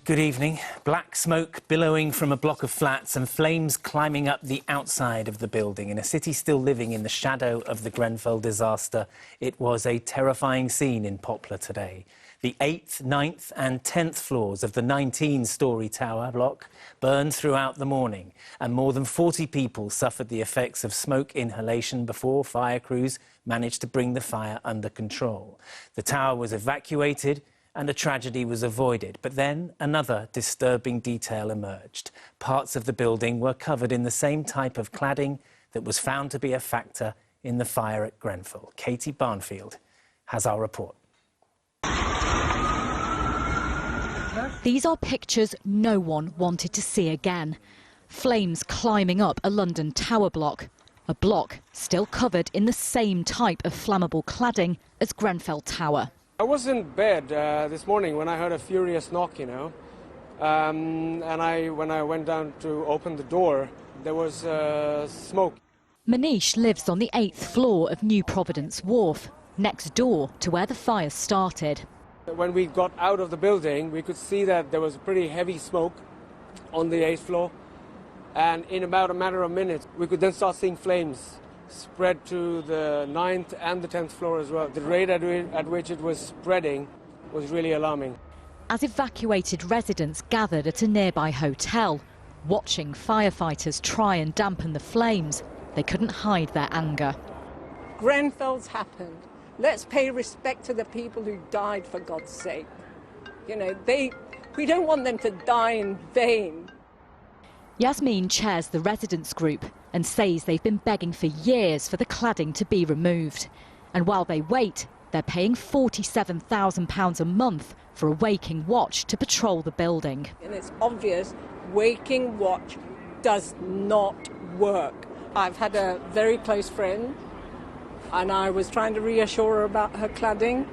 Good evening. Black smoke billowing from a block of flats and flames climbing up the outside of the building. In a city still living in the shadow of the Grenfell disaster, it was a terrifying scene in Poplar today. The 8th, 9th and 10th floors of the 19-storey tower block burned throughout the morning, and more than 40 people suffered the effects of smoke inhalation before fire crews managed to bring the fire under control. The tower was evacuated and a tragedy was avoided. But then another disturbing detail emerged. Parts of the building were covered in the same type of cladding that was found to be a factor in the fire at Grenfell. Katie Barnfield has our report. These are pictures no one wanted to see again. Flames climbing up a London tower block. A block still covered in the same type of flammable cladding as Grenfell Tower. I was in bed this morning when I heard a furious knock, and when I went down to open the door, there was smoke. Manish lives on the 8th floor of New Providence Wharf, next door to where the fire started. When we got out of the building, we could see that there was pretty heavy smoke on the 8th floor, and in about a matter of minutes, we could then start seeing flames spread to the 9th and the 10th floor as well. The rate at which it was spreading was really alarming. As evacuated residents gathered at a nearby hotel, watching firefighters try and dampen the flames, they couldn't hide their anger. Grenfell's happened. Let's pay respect to the people who died, for God's sake. We don't want them to die in vain. Yasmin chairs the residents' group and says they've been begging for years for the cladding to be removed. And while they wait, they're paying £47,000 a month for a waking watch to patrol the building. And it's obvious waking watch does not work. I've had a very close friend and I was trying to reassure her about her cladding,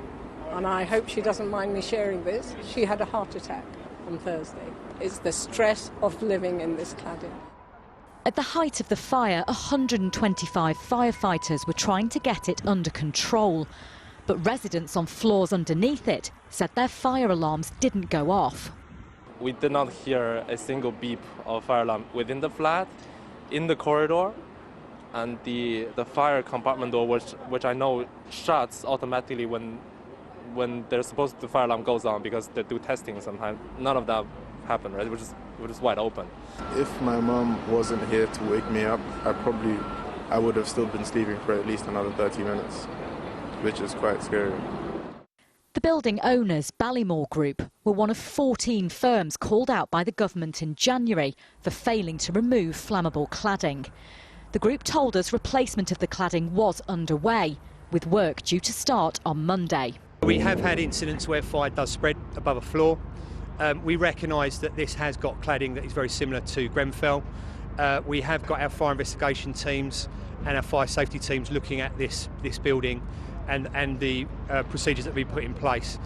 and I hope she doesn't mind me sharing this. She had a heart attack on Thursday. It's the stress of living in this cladding. At the height of the fire, 125 firefighters were trying to get it under control. But residents on floors underneath it said their fire alarms didn't go off. We did not hear a single beep of fire alarm within the flat, in the corridor, and the fire compartment door, which I know shuts automatically when there's supposed the fire alarm goes on, because they do testing sometimes. None of that happened, right? Which is wide open. If my mum wasn't here to wake me up, I would have still been sleeping for at least another 30 minutes, which is quite scary. The building owners, Ballymore Group, were one of 14 firms called out by the government in January for failing to remove flammable cladding. The group told us replacement of the cladding was underway, with work due to start on Monday. We have had incidents where fire does spread above a floor. We recognise that this has got cladding that is very similar to Grenfell. We have got our fire investigation teams and our fire safety teams looking at this building and the procedures that we put in place.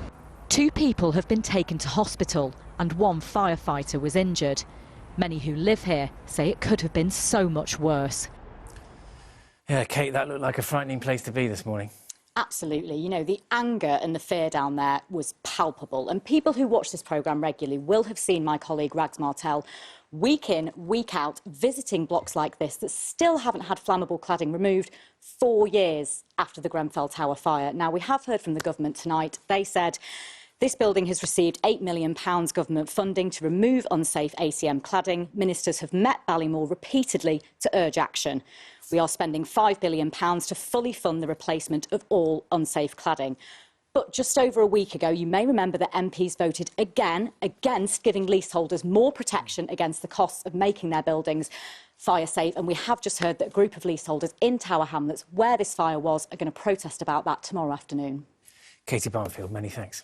2 people have been taken to hospital and 1 firefighter was injured. Many who live here say it could have been so much worse. Yeah, Kate, that looked like a frightening place to be this morning. Absolutely. The anger and the fear down there was palpable. And people who watch this programme regularly will have seen my colleague Rags Martel week in, week out, visiting blocks like this that still haven't had flammable cladding removed 4 years after the Grenfell Tower fire. Now, we have heard from the government tonight. They said this building has received £8 million government funding to remove unsafe ACM cladding. Ministers have met Ballymore repeatedly to urge action. We are spending £5 billion to fully fund the replacement of all unsafe cladding. But just over a week ago, you may remember that MPs voted again against giving leaseholders more protection against the costs of making their buildings fire safe. And we have just heard that a group of leaseholders in Tower Hamlets, where this fire was, are going to protest about that tomorrow afternoon. Katie Barnfield, many thanks.